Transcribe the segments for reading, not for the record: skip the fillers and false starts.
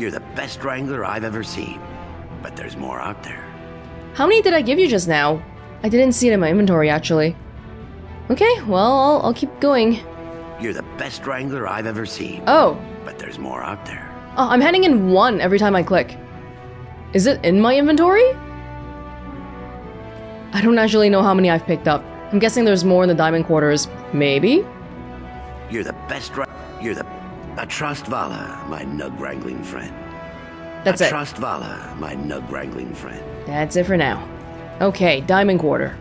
You're the best wrangler I've ever seen. But there's more out there. How many did I give you just now? I didn't see it in my inventory, actually. Okay, well, I'll keep going. You're the best wrangler I've ever seen. Oh. But there's more out there. Oh, I'm handing in 1 every time I click. Is it in my inventory? I don't actually know how many I've picked up. I'm guessing there's more in the diamond quarters. Maybe? You're the best A trust Vala, my nug-wrangling friend. That's it. Trust Vala, my nug-wrangling friend. That's it for now. Okay, diamond quarter.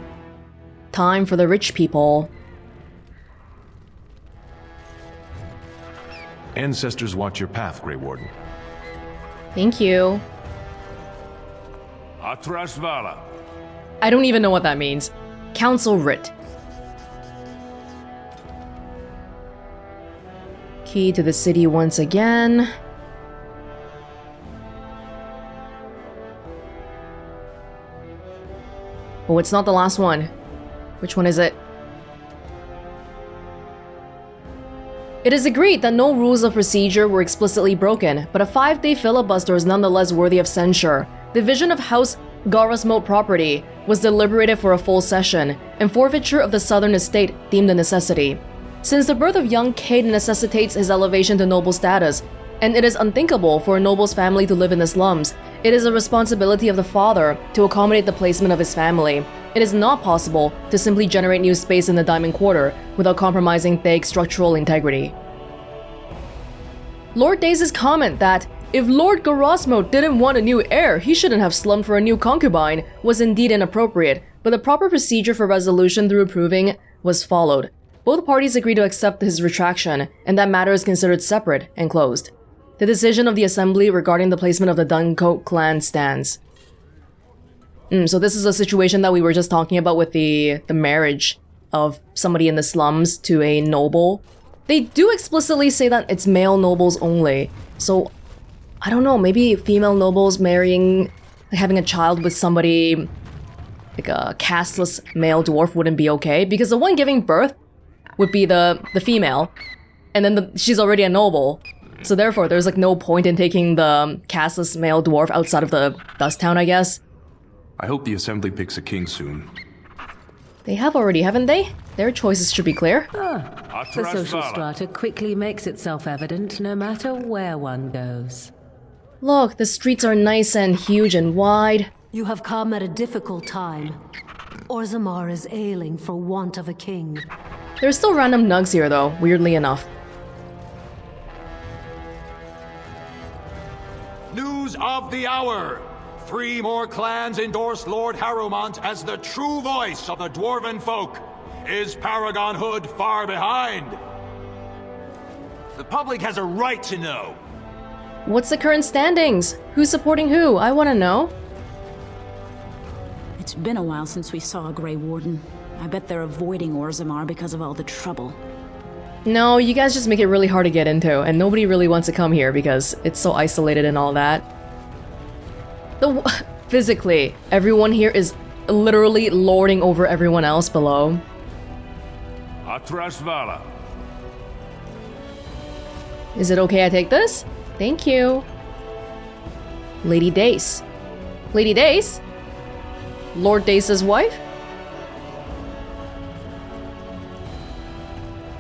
Time for the rich people. Ancestors watch your path, Grey Warden. Thank you. Atras Vala. I don't even know what that means. Council writ. Key to the city once again. Oh, it's not the last one. Which one is it? It is agreed that no rules of procedure were explicitly broken, but a 5-day filibuster is nonetheless worthy of censure. Division of House Garosmote property was deliberated for a full session, and forfeiture of the southern estate deemed a necessity. Since the birth of young Cade necessitates his elevation to noble status, and it is unthinkable for a noble's family to live in the slums, it is a responsibility of the father to accommodate the placement of his family. It is not possible to simply generate new space in the Diamond Quarter without compromising Thaig's structural integrity. Lord Daze's comment that if Lord Garosmote didn't want a new heir, he shouldn't have slummed for a new concubine was indeed inappropriate, but the proper procedure for resolution through approving was followed. Both parties agreed to accept his retraction, and that matter is considered separate and closed. The decision of the Assembly regarding the placement of the Duncoat clan stands. So this is a situation that we were just talking about with the marriage of somebody in the slums to a noble. They do explicitly say that it's male nobles only, so I don't know, maybe female nobles marrying, having a child with somebody like a casteless male dwarf wouldn't be okay, because the one giving birth would be the female, and then she's already a noble. So therefore, there's like no point in taking the casteless male dwarf outside of the Dust Town, I guess. I hope the Assembly picks a king soon. They have already, haven't they? Their choices should be clear. The social strata quickly makes itself evident no matter where one goes. Look, the streets are nice and huge and wide. You have come at a difficult time. Orzammar is ailing for want of a king. There's still random nugs here though, weirdly enough. News of the hour! 3 more clans endorse Lord Harrowmont as the true voice of the Dwarven folk. Is Paragon Hood far behind? The public has a right to know. What's the current standings? Who's supporting who? I want to know. It's been a while since we saw a Grey Warden. I bet they're avoiding Orzammar because of all the trouble. No, you guys just make it really hard to get into, and nobody really wants to come here because it's so isolated and all that. Physically, everyone here is literally lording over everyone else below. Atras Vala. Is it okay I take this? Thank you. Lady Dace. Lady Dace? Lord Dace's wife?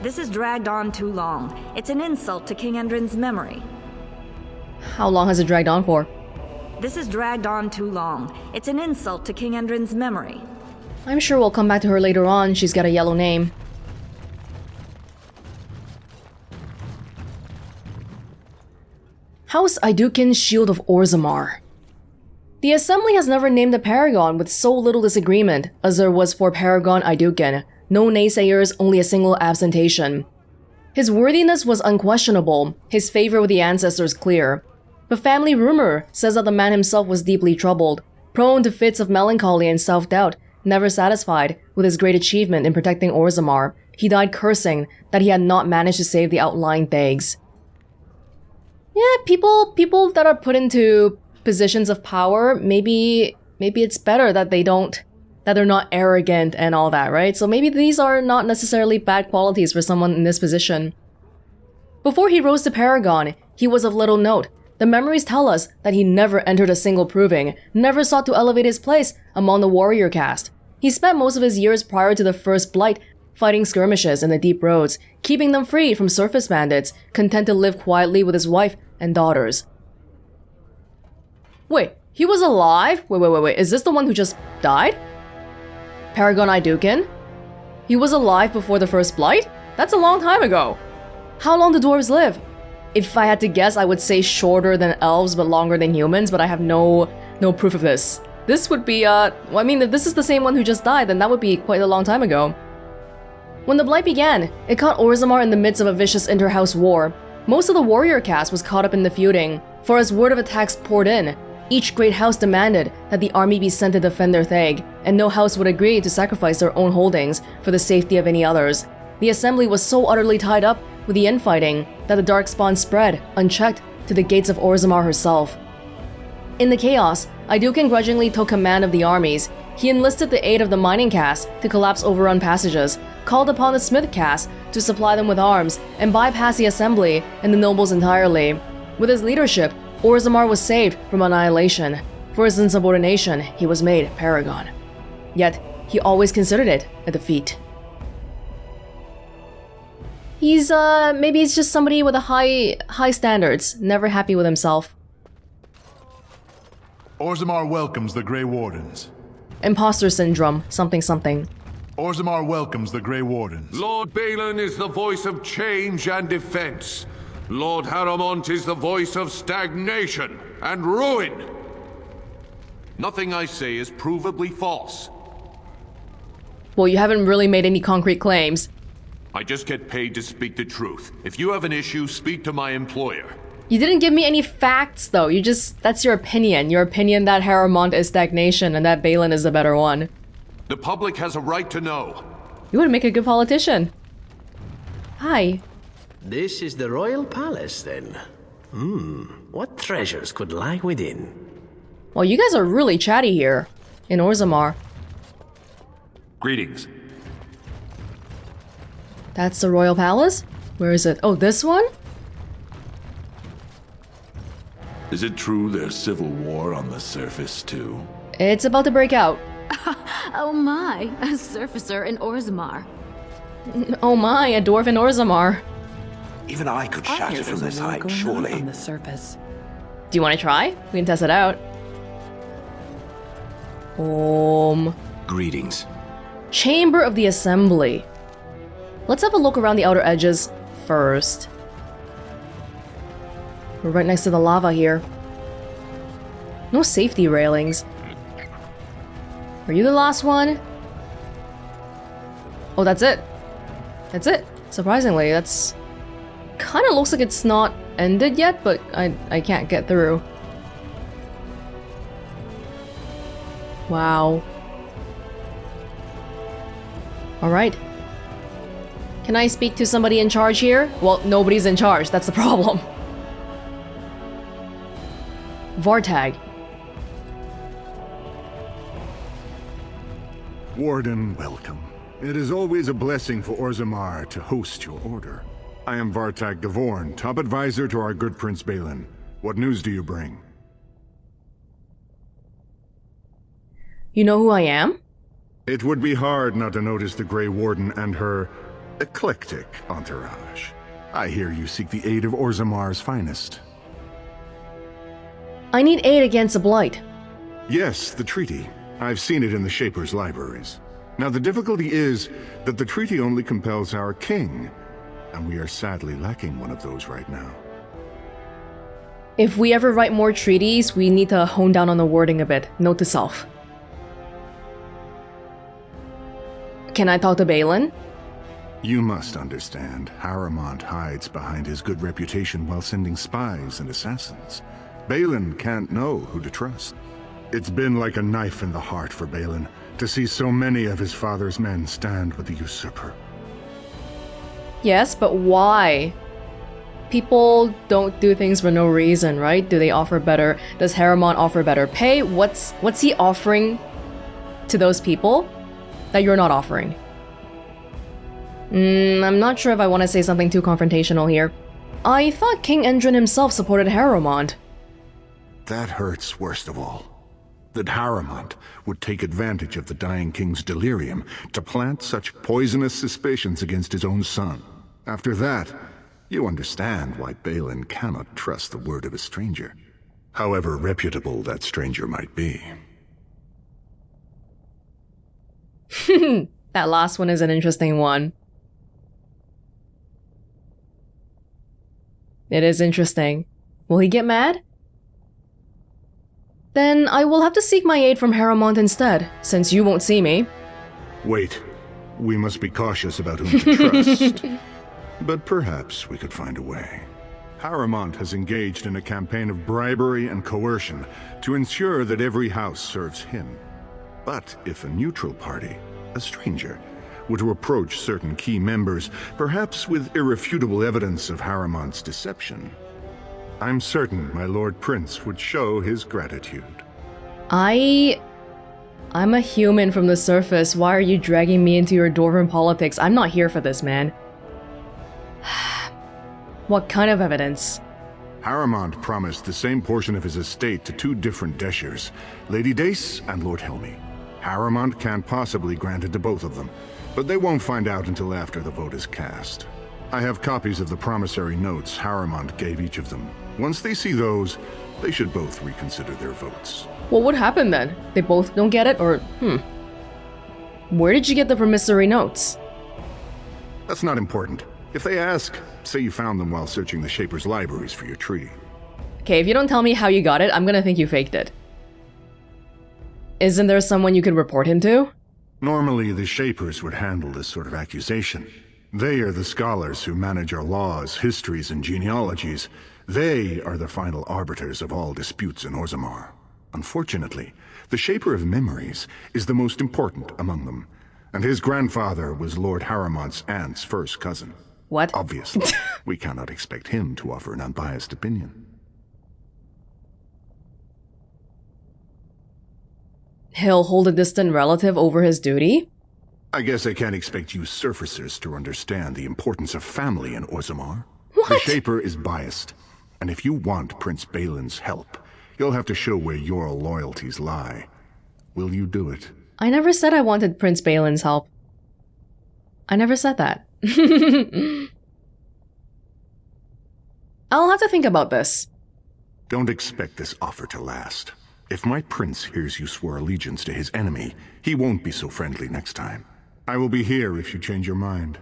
This has dragged on too long. It's an insult to King Endrin's memory. How long has it dragged on for? This has dragged on too long. It's an insult to King Endrin's memory. I'm sure we'll come back to her later on. She's got a yellow name. House Idukin's Shield of Orzammar. The Assembly has never named a Paragon with so little disagreement as there was for Paragon Idukin. No naysayers, only a single absentation. His worthiness was unquestionable, his favor with the ancestors clear. But family rumor says that the man himself was deeply troubled, prone to fits of melancholy and self-doubt, never satisfied with his great achievement in protecting Orzammar. He died cursing that he had not managed to save the outlying Thaigs. Yeah, people that are put into positions of power, maybe it's better that they're not arrogant and all that, right? So maybe these are not necessarily bad qualities for someone in this position. Before he rose to Paragon, he was of little note. The memories tell us that he never entered a single proving, never sought to elevate his place among the warrior caste. He spent most of his years prior to the First Blight fighting skirmishes in the deep roads, keeping them free from surface bandits, content to live quietly with his wife and daughters. Wait, he was alive? Wait, is this the one who just died? Paragon Iduken? He was alive before the First Blight? That's a long time ago. How long do dwarves live? If I had to guess, I would say shorter than elves but longer than humans, but I have no proof of this. This would be, if this is the same one who just died, then that would be quite a long time ago. When the Blight began, it caught Orzammar in the midst of a vicious inter-house war. Most of the warrior caste was caught up in the feuding, for as word of attacks poured in, each great house demanded that the army be sent to defend their theg, and no house would agree to sacrifice their own holdings for the safety of any others. The assembly was so utterly tied up with the infighting that the darkspawn spread, unchecked, to the gates of Orzammar herself. In the chaos, Iduken grudgingly took command of the armies. He enlisted the aid of the mining caste to collapse overrun passages, called upon the smith caste to supply them with arms, and bypass the assembly and the nobles entirely. With his leadership, Orzammar was saved from annihilation. For his insubordination, he was made Paragon. Yet, he always considered it a defeat. Maybe he's just somebody with a high standards, never happy with himself. Orzammar welcomes the Grey Wardens. Imposter syndrome, something. Orzammar welcomes the Grey Wardens. Lord Balen is the voice of change and defense. Lord Harrowmont is the voice of stagnation and ruin. Nothing I say is provably false. Well, you haven't really made any concrete claims. I just get paid to speak the truth. If you have an issue, speak to my employer. You didn't give me any facts, though. That's your opinion. Your opinion that Harrowmont is stagnation and that Balen is the better one. The public has a right to know. You would make a good politician. Hi. This is the royal palace, then. What treasures could lie within? Well, you guys are really chatty here in Orzammar. Greetings. That's the royal palace? Where is it? Oh, this one? Is it true there's civil war on the surface, too? It's about to break out. Oh my, a surfacer in Orzammar. Oh my, a dwarf in Orzammar. Even I could shatter from this height, surely. On the surface. Do you want to try? We can test it out. Greetings. Chamber of the Assembly. Let's have a look around the outer edges first. We're right next to the lava here. No safety railings. Are you the last one? Oh, that's it. That's it. Surprisingly, that's... kind of looks like it's not ended yet, but I can't get through. Wow. Alright. Can I speak to somebody in charge here? Well, nobody's in charge, that's the problem. Vartag. Warden, welcome. It is always a blessing for Orzammar to host your order. I am Vartag Gavorn, top advisor to our good Prince Balen. What news do you bring? You know who I am? It would be hard not to notice the Grey Warden and her eclectic entourage. I hear you seek the aid of Orzammar's finest. I need aid against a blight. Yes, the treaty. I've seen it in the Shaper's libraries. Now the difficulty is that the treaty only compels our king, and we are sadly lacking one of those right now. If we ever write more treaties, we need to hone down on the wording a bit. Note to self. Can I talk to Balen? You must understand, Harrowmont hides behind his good reputation while sending spies and assassins. Balen can't know who to trust. It's been like a knife in the heart for Balen to see so many of his father's men stand with the usurper. Yes, but why? People don't do things for no reason, right? Do they offer better? Does Harrowmont offer better pay? What's he offering to those people that you're not offering? I'm not sure if I want to say something too confrontational here. I thought King Endrin himself supported Harrowmont. that hurts worst of all. That Harrowmont would take advantage of the dying king's delirium to plant such poisonous suspicions against his own son. After that, you understand why Balen cannot trust the word of a stranger, however reputable that stranger might be. That last one is an interesting one. It is interesting. Will he get mad? Then I will have to seek my aid from Harrowmont instead, since you won't see me. Wait. We must be cautious about whom to trust. But perhaps we could find a way. Harrowmont has engaged in a campaign of bribery and coercion to ensure that every house serves him. But if a neutral party, a stranger, were to approach certain key members, perhaps with irrefutable evidence of Harrowmont's deception, I'm certain my Lord Prince would show his gratitude. I'm a human from the surface. Why are you dragging me into your Dwarven politics? I'm not here for this, man. What kind of evidence? Harrowmont promised the same portion of his estate to two different Deshers, Lady Dace and Lord Helmy. Harrowmont can't possibly grant it to both of them, but they won't find out until after the vote is cast. I have copies of the promissory notes Harrowmont gave each of them. Once they see those, they should both reconsider their votes. What would happen then? They both don't get it, or Where did you get the promissory notes? That's not important. If they ask, say you found them while searching the Shaper's libraries for your treaty. Okay, if you don't tell me how you got it, I'm gonna think you faked it. Isn't there someone you could report him to? Normally, the Shapers would handle this sort of accusation. They are the scholars who manage our laws, histories, and genealogies. They are the final arbiters of all disputes in Orzammar. Unfortunately, the Shaper of Memories is the most important among them, and his grandfather was Lord Harrowmont's aunt's first cousin. What? Obviously, we cannot expect him to offer an unbiased opinion. He'll hold a distant relative over his duty? I guess I can't expect you surfacers to understand the importance of family in Orzammar. What? The Shaper is biased, and if you want Prince Balen's help, you'll have to show where your loyalties lie. Will you do it? I never said I wanted Prince Balen's help. I never said that. I'll have to think about this. Don't expect this offer to last. If my prince hears you swore allegiance to his enemy, he won't be so friendly next time. I will be here if you change your mind.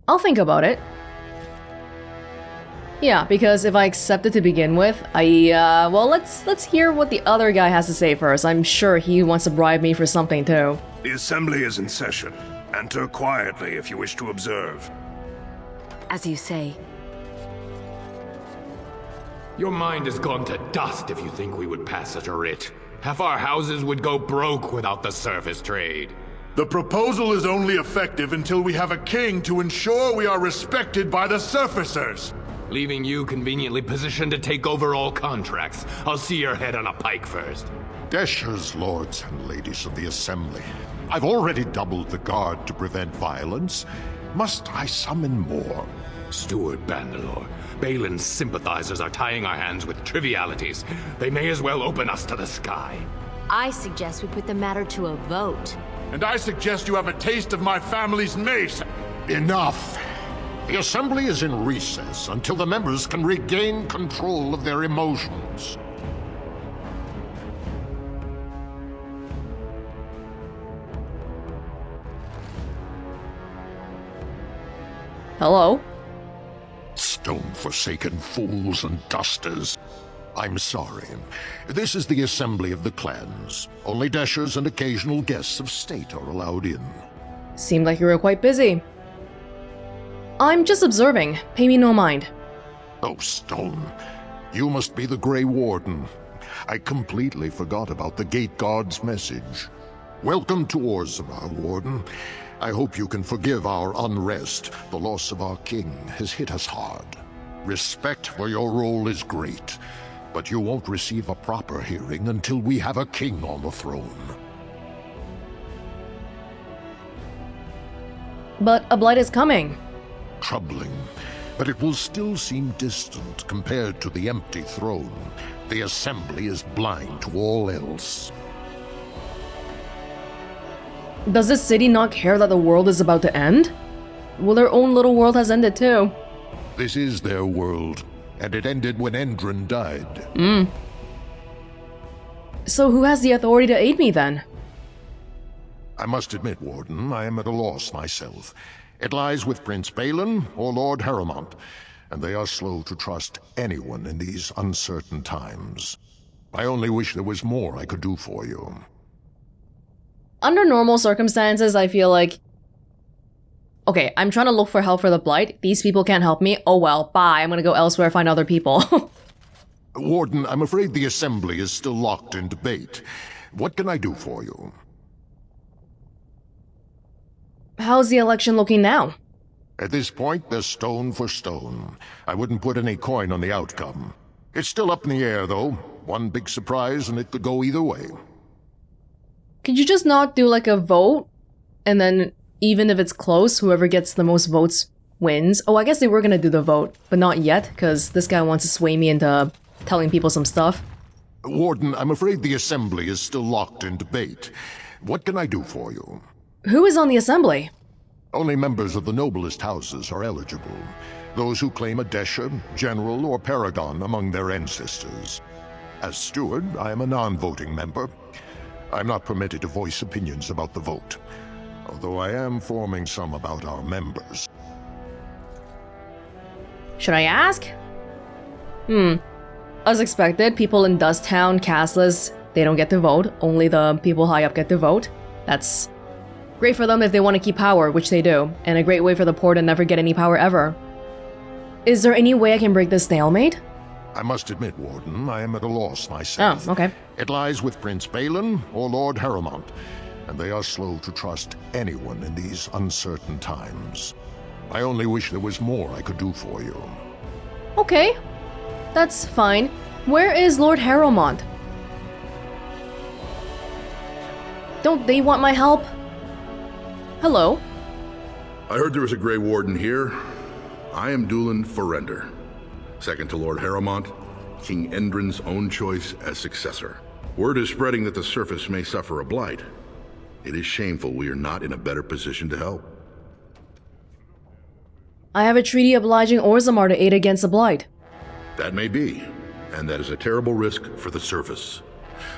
I'll think about it. Yeah, because if I accept it to begin with, well, let's hear what the other guy has to say first. I'm sure he wants to bribe me for something too. The assembly is in session. Enter quietly if you wish to observe. As you say. Your mind has gone to dust if you think we would pass such a writ. Half our houses would go broke without the surface trade. The proposal is only effective until we have a king to ensure we are respected by the surfacers. Leaving you conveniently positioned to take over all contracts. I'll see your head on a pike first. Deshers, lords and ladies of the assembly. I've already doubled the guard to prevent violence. Must I summon more? Steward Bandalore, Balen's sympathizers are tying our hands with trivialities. They may as well open us to the sky. I suggest we put the matter to a vote. And I suggest you have a taste of my family's mace. Enough! The assembly is in recess until the members can regain control of their emotions. Hello? Stone-forsaken fools and dusters. I'm sorry. This is the assembly of the clans. Only Deshers and occasional guests of state are allowed in. Seemed like you were quite busy. I'm just observing. Pay me no mind. Oh, Stone. You must be the Grey Warden. I completely forgot about the Gate Guard's message. Welcome to Orzammar, Warden. I hope you can forgive our unrest. The loss of our king has hit us hard. Respect for your role is great, but you won't receive a proper hearing until we have a king on the throne. But a blight is coming. Troubling. but it will still seem distant compared to the empty throne. The assembly is blind to all else. Does this city not care that the world is about to end? Well, their own little world has ended too. This is their world, and it ended when Endrin died. So who has the authority to aid me then? I must admit, Warden, I am at a loss myself. It lies with Prince Balen or Lord Harrowmont, and they are slow to trust anyone in these uncertain times. I only wish there was more I could do for you. Under normal circumstances, I feel like... Okay, I'm trying to look for help for the Blight. These people can't help me. Oh well, bye. I'm gonna go elsewhere, find other people. Warden, I'm afraid the Assembly is still locked in debate. What can I do for you? How's the election looking now? At this point, they're stone for stone. I wouldn't put any coin on the outcome. It's still up in the air, though. One big surprise, and it could go either way. Could you just not do like a vote? And then, even if it's close, whoever gets the most votes wins? Oh, I guess they were gonna do the vote, but not yet, because this guy wants to sway me into telling people some stuff. Warden, I'm afraid the Assembly is still locked in debate. What can I do for you? Who is on the Assembly? Only members of the noblest houses are eligible. Those who claim a Desha, General, or Paragon among their ancestors. As steward, I am a non-voting member. I'm not permitted to voice opinions about the vote, although I am forming some about our members. Should I ask? As expected, people in Dusttown, Castless, they don't get to vote. Only the people high up get to vote. That's great for them if they want to keep power, which they do, and a great way for the poor to never get any power ever. Is there any way I can break this stalemate? I must admit, Warden, I am at a loss myself. Oh, okay. It lies with Prince Balen or Lord Harrowmont, and they are slow to trust anyone in these uncertain times. I only wish there was more I could do for you. Okay, that's fine. Where is Lord Harrowmont? Don't they want my help? Hello? I heard there was a Grey Warden here. I am Dulan Forrender, second to Lord Harrowmont, King Endrin's own choice as successor. Word is spreading that the surface may suffer a blight. It is shameful we are not in a better position to help. I have a treaty obliging Orzammar to aid against the blight. That may be, and that is a terrible risk for the surface.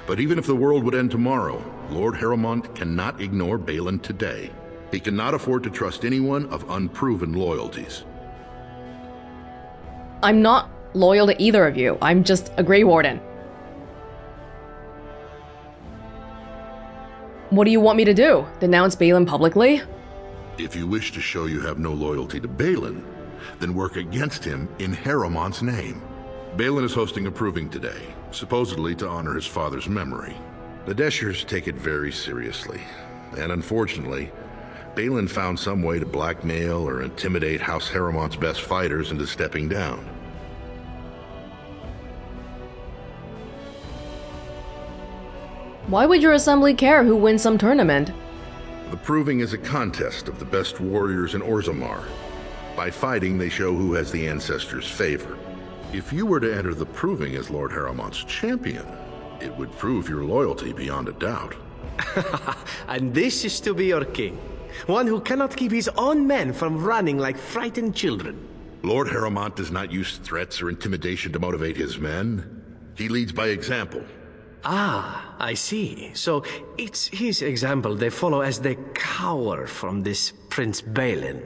But even if the world would end tomorrow, Lord Harrowmont cannot ignore Balen today. He cannot afford to trust anyone of unproven loyalties. I'm not loyal to either of you. I'm just a Grey Warden. What do you want me to do? Denounce Balen publicly? If you wish to show you have no loyalty to Balen, then work against him in Harrowmont's name. Balen is hosting a proving today, supposedly to honor his father's memory. The Deshers take it very seriously, and unfortunately, Balen found some way to blackmail or intimidate House Harrowmont's best fighters into stepping down. Why would your assembly care who wins some tournament? The proving is a contest of the best warriors in Orzammar. By fighting, they show who has the ancestors' favor. If you were to enter the proving as Lord Harrowmont's champion, it would prove your loyalty beyond a doubt. And this is to be your king. One who cannot keep his own men from running like frightened children. Lord Harrowmont does not use threats or intimidation to motivate his men. He leads by example. Ah, I see. So it's his example they follow as they cower from this Prince Balen.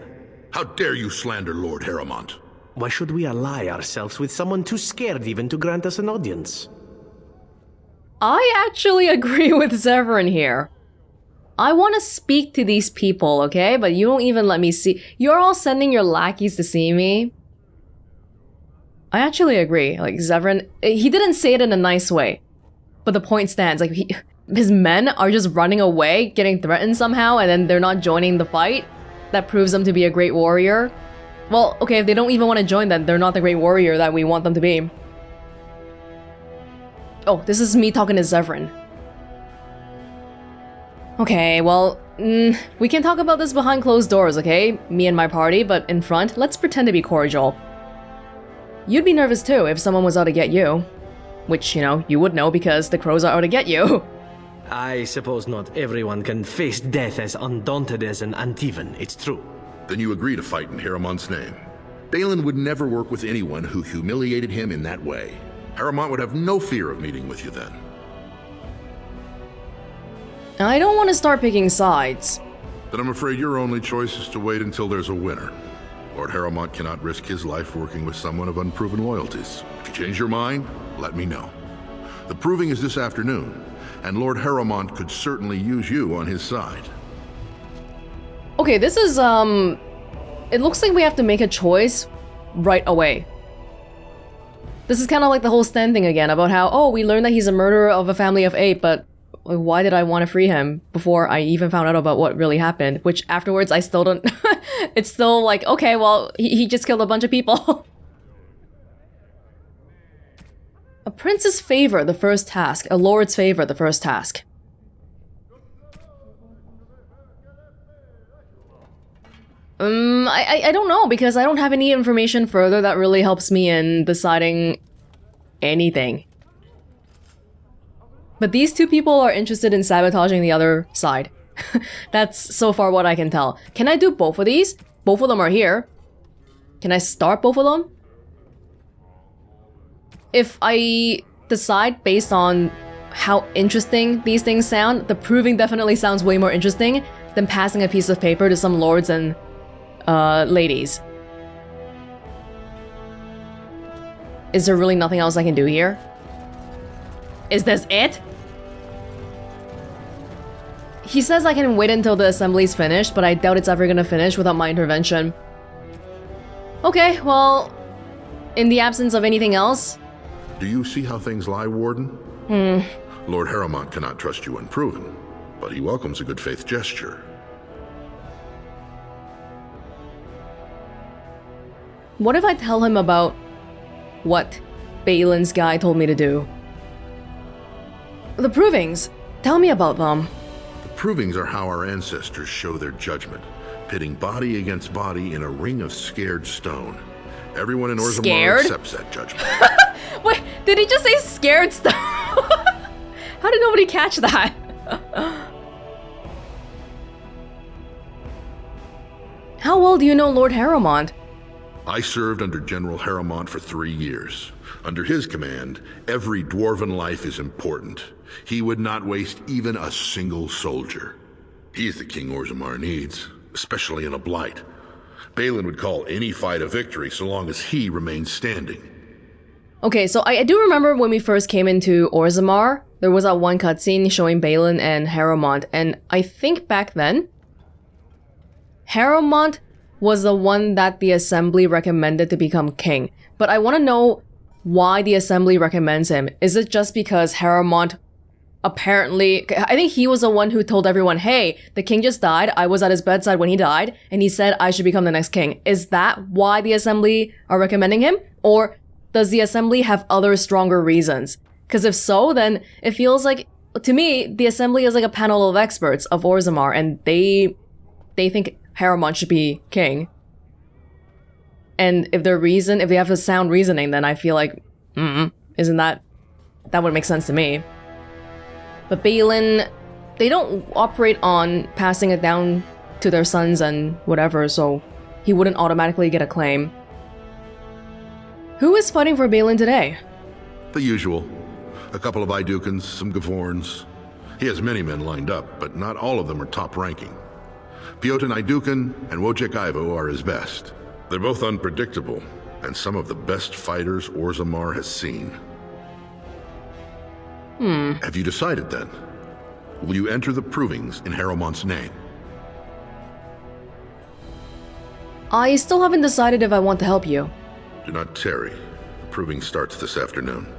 How dare you slander Lord Harrowmont? Why should we ally ourselves with someone too scared even to grant us an audience? I actually agree with Severin here. I want to speak to these people, okay? But you don't even let me see. You're all sending your lackeys to see me. I actually agree. Like, Severin, he didn't say it in a nice way. But the point stands. Like, his men are just running away, getting threatened somehow, and then they're not joining the fight. That proves them to be a great warrior. Well, okay, if they don't even want to join, then they're not the great warrior that we want them to be. Oh, this is me talking to Severin. Okay, well, We can talk about this behind closed doors, okay? Me and my party, but in front, let's pretend to be cordial. You'd be nervous too if someone was out to get you. Which, you know, you would know because the crows are out to get you. I suppose not everyone can face death as undaunted as an Antivan, it's true. Then you agree to fight in Harrowmont's name. Balen would never work with anyone who humiliated him in that way. Harrowmont would have no fear of meeting with you then. I don't want to start picking sides. Then I'm afraid your only choice is to wait until there's a winner. Lord Harrowmont cannot risk his life working with someone of unproven loyalties. If you change your mind, let me know. The proving is this afternoon, and Lord Harrowmont could certainly use you on his side. Okay, this is, it looks like we have to make a choice right away. This is kind of like the whole Sten thing again, about how, oh, we learned that he's a murderer of a family of 8, but why did I want to free him before I even found out about what really happened? Which afterwards I still don't... It's still like, okay, well, he just killed a bunch of people. A prince's favor, the first task. A lord's favor, the first task. I don't know, because I don't have any information further that really helps me in deciding anything. But these two people are interested in sabotaging the other side. That's so far what I can tell. Can I do both of these? Both of them are here. Can I start both of them? If I decide based on how interesting these things sound, the proving definitely sounds way more interesting than passing a piece of paper to some lords and ladies. Is there really nothing else I can do here? Is this it? He says I can wait until the assembly's finished, but I doubt it's ever gonna finish without my intervention. Okay, well, in the absence of anything else... Do you see how things lie, Warden? Lord Harrowmont cannot trust you unproven, but he welcomes a good faith gesture. What if I tell him about what Balen's guy told me to do? The provings! Tell me about them. The provings are how our ancestors show their judgment, pitting body against body in a ring of scared stone. Everyone in Orzammar accepts that judgment. Wait, did he just say scared stone? How did nobody catch that? How well do you know Lord Harrowmont? I served under General Harrowmont for 3 years. Under his command, every Dwarven life is important. He would not waste even a single soldier. He is the king Orzammar needs, especially in a blight. Balen would call any fight a victory so long as he remains standing. Okay, so I do remember when we first came into Orzammar, there was that one cutscene showing Balen and Harrowmont, and I think back then, Harrowmont was the one that the Assembly recommended to become king. But I want to know why the Assembly recommends him. Is it just because Harrowmont apparently... I think he was the one who told everyone, hey, the king just died, I was at his bedside when he died, and he said I should become the next king. Is that why the Assembly are recommending him? Or does the Assembly have other stronger reasons? Because if so, then it feels like, to me, the Assembly is like a panel of experts of Orzammar, and they think Harrowmont should be king. And if if they have a sound reasoning, then I feel like, isn't that would make sense to me. But Balen, they don't operate on passing it down to their sons and whatever, so he wouldn't automatically get a claim. Who is fighting for Balen today? The usual. A couple of Idukans, some Gavorns. He has many men lined up, but not all of them are top-ranking. Piotin Idukan and Wojciech Ivo are his best. They're both unpredictable, and some of the best fighters Orzammar has seen. Have you decided then? Will you enter the provings in Harrowmont's name? I still haven't decided if I want to help you. Do not tarry. The proving starts this afternoon.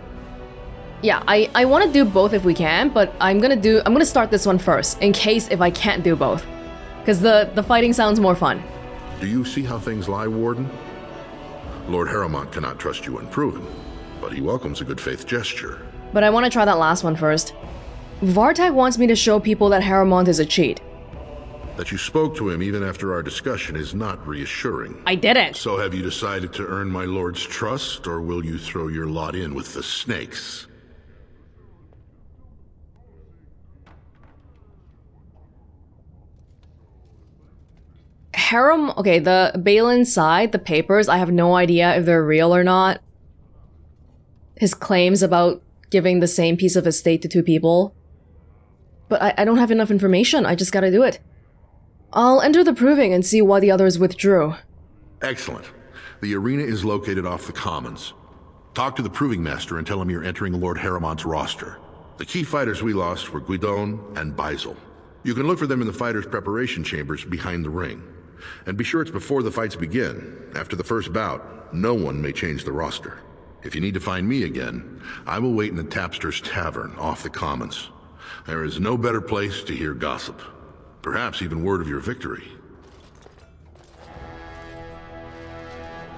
Yeah, I want to do both if we can, but I'm gonna start this one first, in case if I can't do both. Because the fighting sounds more fun. Do you see how things lie, Warden? Lord Harrowmont cannot trust you unproven, but he welcomes a good faith gesture. But I want to try that last one first. Vartag wants me to show people that Harrowmont is a cheat. That you spoke to him even after our discussion is not reassuring. I didn't. So have you decided to earn my lord's trust, or will you throw your lot in with the snakes? Okay, the Balen side, the papers, I have no idea if they're real or not. His claims about giving the same piece of estate to two people. But I don't have enough information, I just gotta do it. I'll enter the proving and see why the others withdrew. Excellent. The arena is located off the Commons. Talk to the proving master and tell him you're entering Lord Harrowmont's roster. The key fighters we lost were Guidon and Beisel. You can look for them in the fighters' preparation chambers behind the ring. And be sure it's before the fights begin. After the first bout, no one may change the roster. If you need to find me again, I will wait in the Tapster's Tavern off the Commons. There is no better place to hear gossip. Perhaps even word of your victory.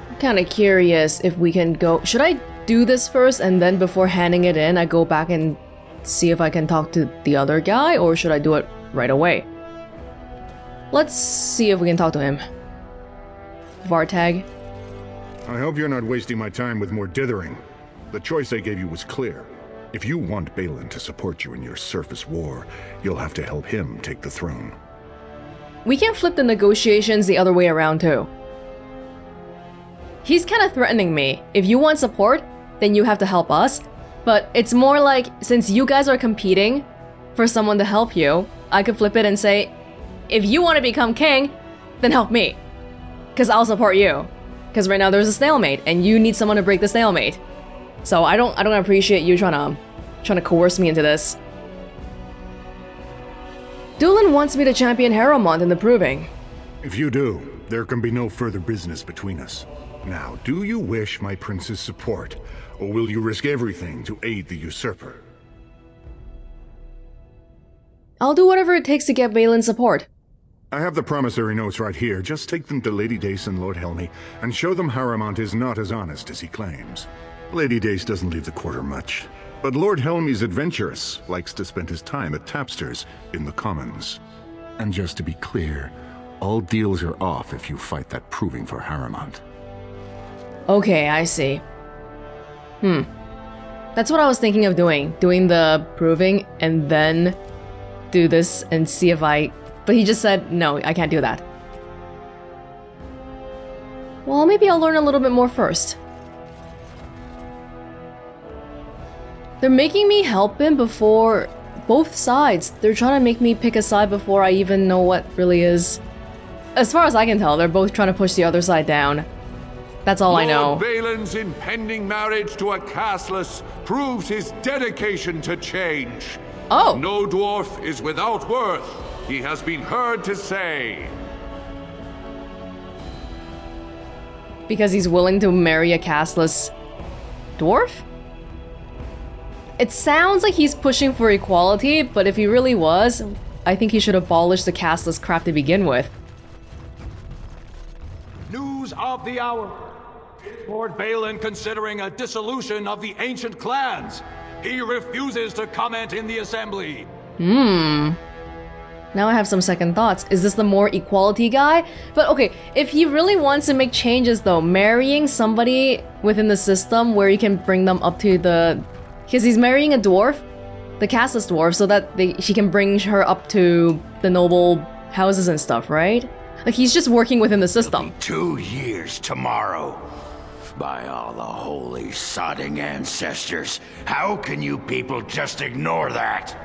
I'm kinda curious if we can go... Should I do this first and then before handing it in, I go back and see if I can talk to the other guy? Or should I do it right away? Let's see if we can talk to him. Vartag. I hope you're not wasting my time with more dithering. The choice I gave you was clear. If you want Balen to support you in your surface war, you'll have to help him take the throne. We can flip the negotiations the other way around too. He's kind of threatening me. If you want support, then you have to help us. But it's more like, since you guys are competing for someone to help you, I could flip it and say, if you want to become king, then help me. Because I'll support you. Because right now there's a stalemate, and you need someone to break the stalemate. So I don't appreciate you trying to coerce me into this. Doolin wants me to champion Harrowmont in the proving. If you do, there can be no further business between us. Now, do you wish my prince's support, or will you risk everything to aid the usurper? I'll do whatever it takes to get Balen's support. I have the promissory notes right here. Just take them to Lady Dace and Lord Helmy, and show them Harrowmont is not as honest as he claims. Lady Dace doesn't leave the quarter much, but Lord Helmy's adventurous, likes to spend his time at Tapster's in the Commons. And just to be clear, all deals are off if you fight that proving for Harrowmont. Okay, I see. That's what I was thinking of doing. Doing the proving and then do this and see if I... But he just said, no, I can't do that. Well, maybe I'll learn a little bit more first. They're making me help him before... Both sides. They're trying to make me pick a side before I even know what really is... As far as I can tell, they're both trying to push the other side down. That's all I know. Lord Balen's impending marriage to a castless proves his dedication to change. Oh! No dwarf is without worth, he has been heard to say. Because he's willing to marry a castless dwarf? It sounds like he's pushing for equality, but if he really was, I think he should abolish the castless crap to begin with. News of the hour. Lord Balen considering a dissolution of the ancient clans. He refuses to comment in the assembly. Now I have some second thoughts. Is this the more equality guy? But okay, if he really wants to make changes though, marrying somebody within the system where you can bring them up to the... Because he's marrying a dwarf, the castless dwarf, so that he can bring her up to the noble houses and stuff, right? Like, he's just working within the system. 2 years tomorrow. By all the holy sodding ancestors, how can you people just ignore that?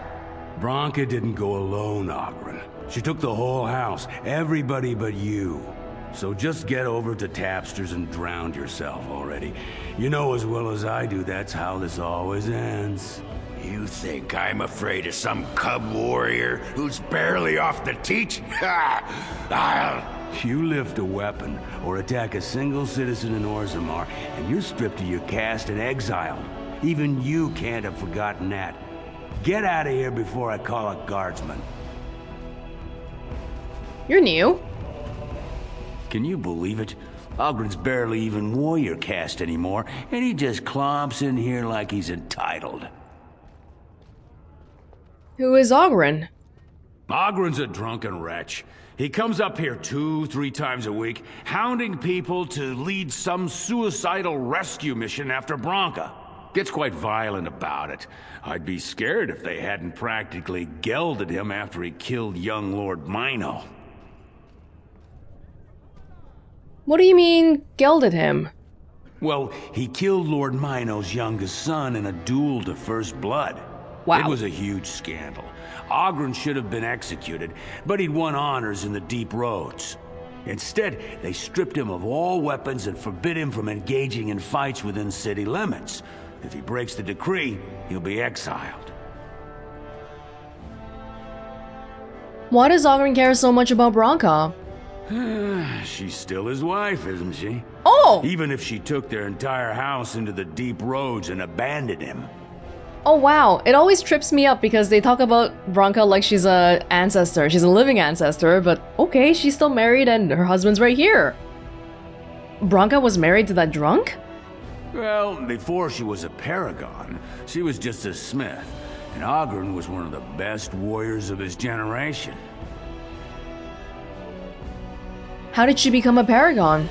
Branca didn't go alone, Ogren. She took the whole house, everybody but you. So just get over to Tapster's and drown yourself already. You know as well as I do that's how this always ends. You think I'm afraid of some cub warrior who's barely off the teat? Ha! You lift a weapon or attack a single citizen in Orzammar, and you're stripped of your caste and exiled. Even you can't have forgotten that. Get out of here before I call a guardsman. You're new. Can you believe it? Ogren's barely even warrior caste anymore, and he just clomps in here like he's entitled. Who is Ogren? Ogren's a drunken wretch. He comes up here 2-3 times a week, hounding people to lead some suicidal rescue mission after Branca. Gets quite violent about it. I'd be scared if they hadn't practically gelded him after he killed young Lord Mino. What do you mean, gelded him? Well, he killed Lord Mino's youngest son in a duel to first blood. Wow. It was a huge scandal. Ogren should have been executed, but he'd won honors in the deep roads. Instead, they stripped him of all weapons and forbid him from engaging in fights within city limits. If he breaks the decree, he'll be exiled. Why does Ogren care so much about Branca? She's still his wife, isn't she? Oh! Even if she took their entire house into the deep roads and abandoned him. Oh wow, it always trips me up because they talk about Branca like she's a ancestor. She's a living ancestor, but okay, she's still married and her husband's right here. Branca was married to that drunk? Well, before she was a Paragon, she was just a smith, and Ogren was one of the best warriors of his generation. How did she become a Paragon?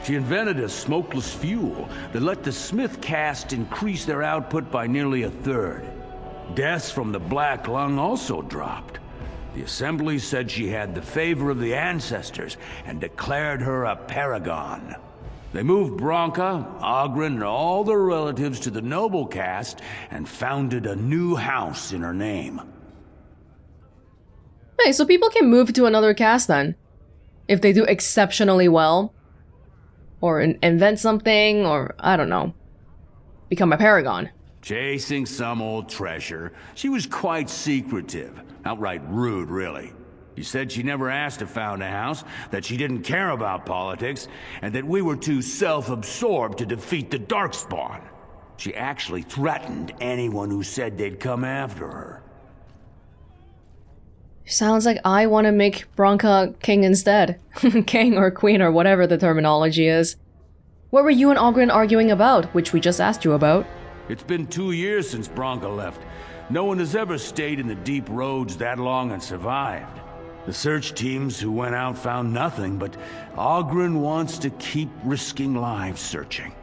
She invented a smokeless fuel that let the smith caste increase their output by nearly 1/3. Deaths from the Black Lung also dropped. The Assembly said she had the favor of the ancestors and declared her a Paragon. They moved Branca, Ogren, and all their relatives to the noble caste and founded a new house in her name. Hey, so people can move to another caste then? If they do exceptionally well? Or invent something, or I don't know. Become a Paragon. Chasing some old treasure. She was quite secretive. Outright rude, really. She said she never asked to found a house, that she didn't care about politics, and that we were too self-absorbed to defeat the Darkspawn. She actually threatened anyone who said they'd come after her. Sounds like I want to make Branca king instead. King or queen or whatever the terminology is. What were you and Ogren arguing about, which we just asked you about? It's been 2 years since Branca left. No one has ever stayed in the deep roads that long and survived. The search teams who went out found nothing, but Ogren wants to keep risking lives searching.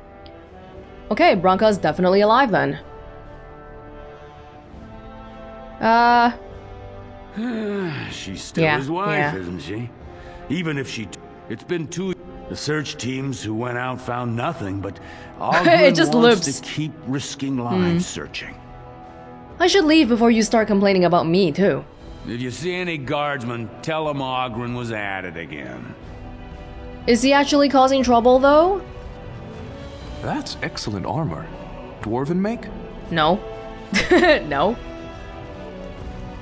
Okay, Branca's definitely alive then. She's still his wife, isn't she? Even if she... It's been 2... The search teams who went out found nothing, but Ogren it just wants loops. to keep risking lives searching. I should leave before you start complaining about me, too. If you see any guardsmen, tell them Ogren was at it again. Is he actually causing trouble, though? That's excellent armor. Dwarven make? No. No.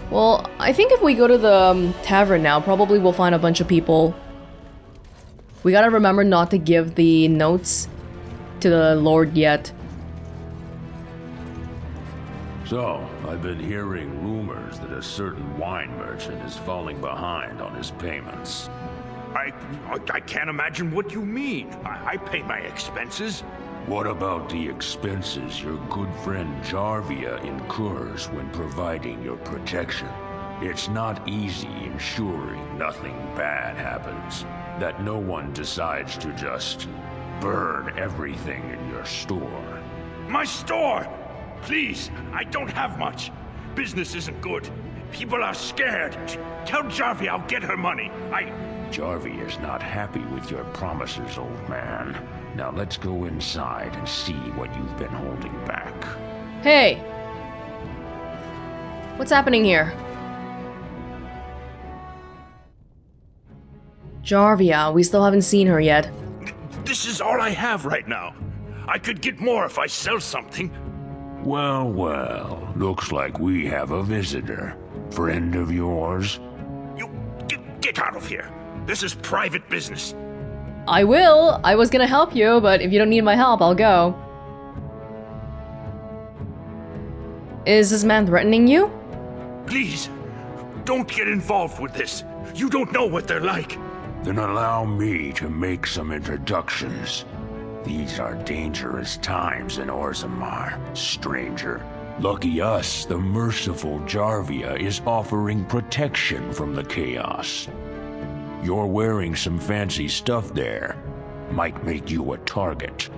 Well, I think if we go to the tavern now, probably we'll find a bunch of people. We gotta remember not to give the notes to the Lord yet. So, I've been hearing rumors that a certain wine merchant is falling behind on his payments. I can't imagine what you mean. I pay my expenses. What about the expenses your good friend Jarvia incurs when providing your protection? It's not easy ensuring nothing bad happens, that no one decides to just burn everything in your store. My store! Please, I don't have much. Business isn't good. People are scared. Tell Jarvia I'll get her money. Jarvia is not happy with your promises, old man. Now let's go inside and see what you've been holding back. Hey! What's happening here? Jarvia, we still haven't seen her yet. This is all I have right now. I could get more if I sell something. Well, well, looks like we have a visitor. Friend of yours? You get out of here. This is private business. I will! I was gonna help you, but if you don't need my help, I'll go. Is this man threatening you? Please, don't get involved with this. You don't know what they're like. Then allow me to make some introductions. These are dangerous times in Orzammar, stranger. Lucky us, the merciful Jarvia is offering protection from the chaos. You're wearing some fancy stuff there. Might make you a target.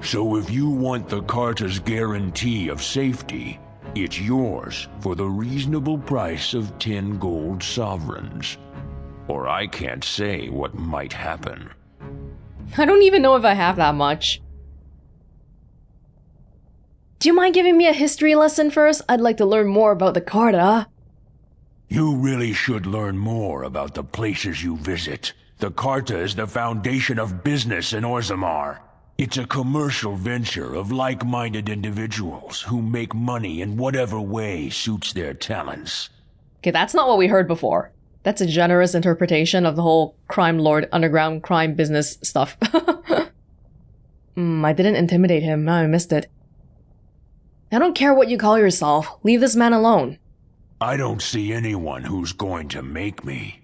So if you want the Carta's guarantee of safety, it's yours for the reasonable price of 10 gold sovereigns. Or I can't say what might happen. I don't even know if I have that much. Do you mind giving me a history lesson first? I'd like to learn more about the Carta. You really should learn more about the places you visit. The Carta is the foundation of business in Orzammar. It's a commercial venture of like-minded individuals who make money in whatever way suits their talents. Okay, that's not what we heard before. That's a generous interpretation of the whole crime lord, underground crime business stuff. I didn't intimidate him. I missed it. I don't care what you call yourself. Leave this man alone. I don't see anyone who's going to make me.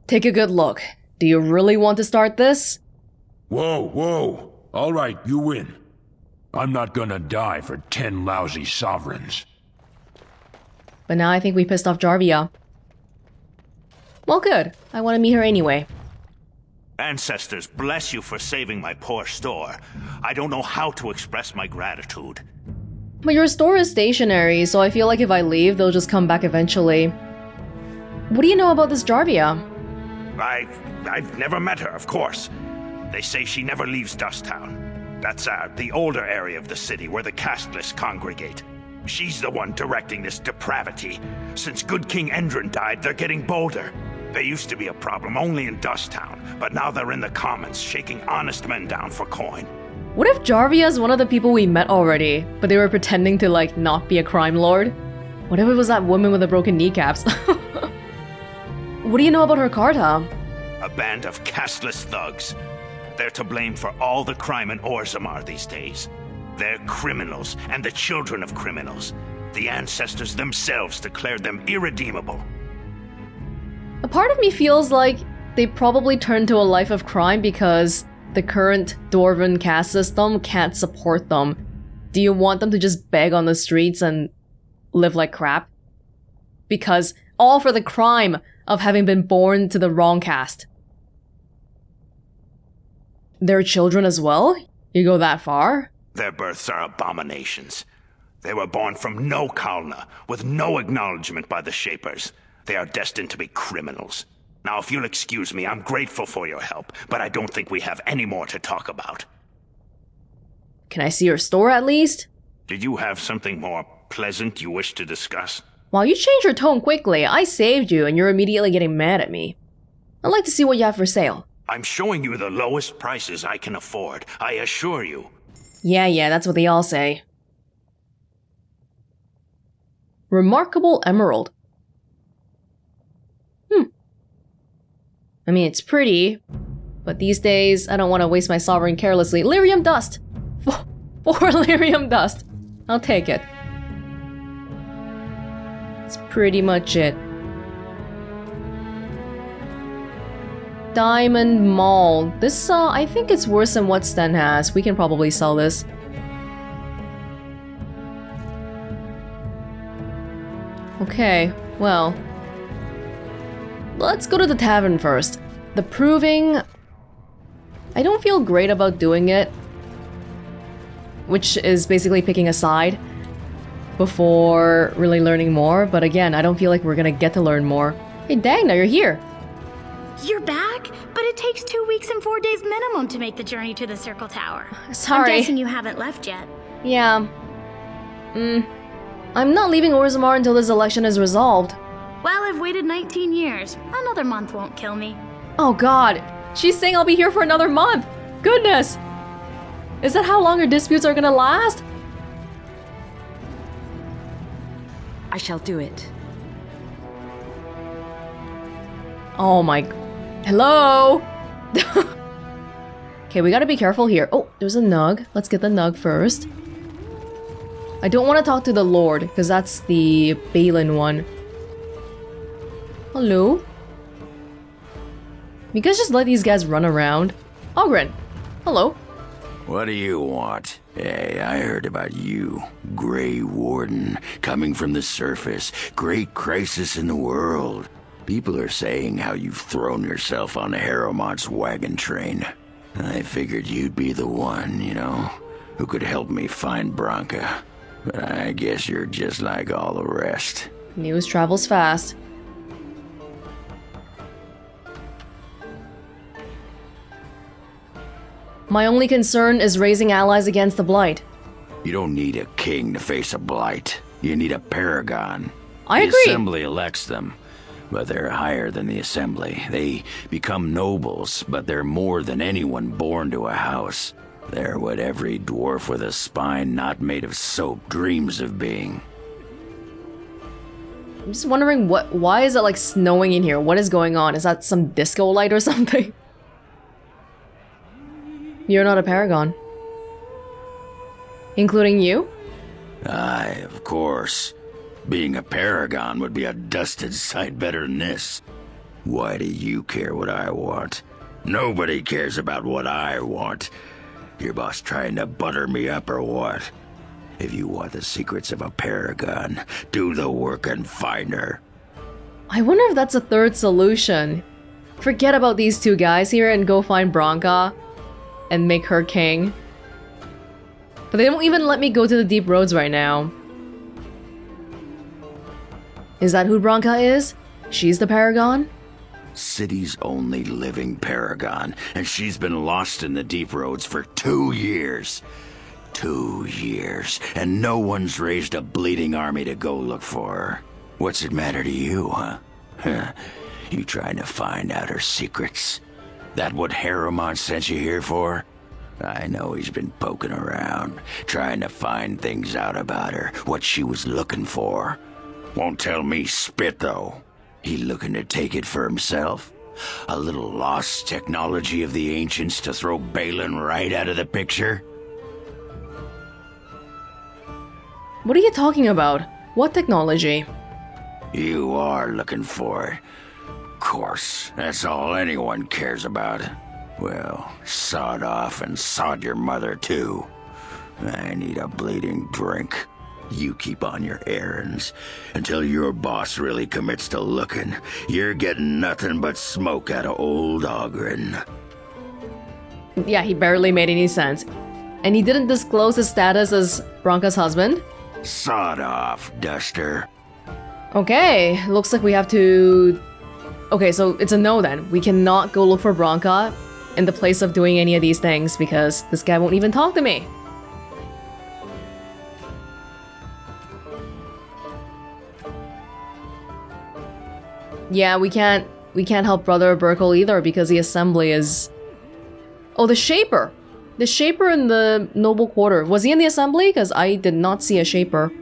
Take a good look. Do you really want to start this? Whoa. All right, you win. I'm not gonna die for 10 lousy sovereigns. But now I think we pissed off Jarvia. Well, good. I want to meet her anyway. Ancestors, bless you for saving my poor store. I don't know how to express my gratitude. But your store is stationary, so I feel like if I leave, they'll just come back eventually. What do you know about this Jarvia? I've never met her, of course. They say she never leaves Dusttown. That's the older area of the city where the casteless congregate. She's the one directing this depravity. Since good King Endrin died, they're getting bolder. They used to be a problem only in Dusttown, but now they're in the commons, shaking honest men down for coin. What if Jarvia is one of the people we met already, but they were pretending to, like, not be a crime lord? What if it was that woman with the broken kneecaps? What do you know about her Carta? A band of casteless thugs. They're to blame for all the crime in Orzammar these days. They're criminals, and the children of criminals. The ancestors themselves declared them irredeemable. A part of me feels like they probably turned to a life of crime because the current Dwarven caste system can't support them. Do you want them to just beg on the streets and live like crap? Because all for the crime of having been born to the wrong caste. Their children as well? You go that far? Their births are abominations. They were born from no Kalna, with no acknowledgement by the Shapers. They are destined to be criminals. Now, if you'll excuse me, I'm grateful for your help, but I don't think we have any more to talk about. Can I see your store at least? Did you have something more pleasant you wish to discuss? Wow, you changed your tone quickly. I saved you and you're immediately getting mad at me. I'd like to see what you have for sale. I'm showing you the lowest prices I can afford, I assure you. Yeah, that's what they all say. Remarkable emerald. I mean, it's pretty, but these days, I don't want to waste my sovereign carelessly. Lyrium dust! 4 lyrium dust. I'll take it. That's pretty much it. Diamond Mall. This, I think it's worse than what Sten has. We can probably sell this. Okay, well. Let's go to the tavern first. The proving... I don't feel great about doing it. Which is basically picking a side before really learning more. But again, I don't feel like we're gonna get to learn more. Hey, Dagna, you're here. You're back? But it takes 2 weeks and 4 days minimum to make the journey to the Circle Tower. Sorry. I'm guessing you haven't left yet. Yeah. I'm not leaving Orzammar until this election is resolved. Well, I've waited 19 years. Another month won't kill me. Oh god. She's saying I'll be here for another month. Goodness. Is that how long her disputes are gonna last? I shall do it. Oh my... Hello? Okay, we gotta be careful here. Oh, there's a nug. Let's get the nug first. I don't want to talk to the Lord, because that's the Balen one. Hello? You guys just let these guys run around? Ogren! Hello. What do you want? Hey, I heard about you. Grey Warden, coming from the surface. Great crisis in the world. People are saying how you've thrown yourself on Harrowmont's wagon train. I figured you'd be the one, you know, who could help me find Branca. But I guess you're just like all the rest. News travels fast. My only concern is raising allies against the Blight. You don't need a king to face a Blight. You need a Paragon. I agree. The Assembly elects them, but they're higher than the Assembly. They become nobles, but they're more than anyone born to a house. They're what every dwarf with a spine not made of soap dreams of being. I'm just wondering why is it like snowing in here? What is going on? Is that some disco light or something? You're not a Paragon. Including you? Aye, of course. Being a Paragon would be a dusted sight better than this. Why do you care what I want? Nobody cares about what I want. Your boss trying to butter me up or what? If you want the secrets of a Paragon, do the work and find her. I wonder if that's a third solution. Forget about these two guys here and go find Branca and make her king. But they don't even let me go to the deep roads right now. Is that who Branca is? She's the Paragon? City's only living Paragon, and she's been lost in the deep roads for 2 years. 2 years, and no one's raised a bleeding army to go look for her. What's it matter to you, huh? You trying to find out her secrets? That what Harrowmont sent you here for? I know he's been poking around, trying to find things out about her, what she was looking for. Won't tell me spit, though. He looking to take it for himself? A little lost technology of the ancients to throw Balen right out of the picture? What are you talking about? What technology? You are looking for it. Of course, that's all anyone cares about. Well, sod off and sod your mother too. I need a bleeding drink. You keep on your errands. Until your boss really commits to looking, you're getting nothing but smoke out of old Ogren. Yeah, he barely made any sense. And he didn't disclose his status as Branca's husband? Sod off, Duster. Okay, looks like we have to... Okay, so it's a no then. We cannot go look for Branca in the place of doing any of these things because this guy won't even talk to me. Yeah, we can't help Brother Burkle either because the Assembly is... Oh, the Shaper! The Shaper in the Noble Quarter. Was he in the Assembly? Because I did not see a Shaper.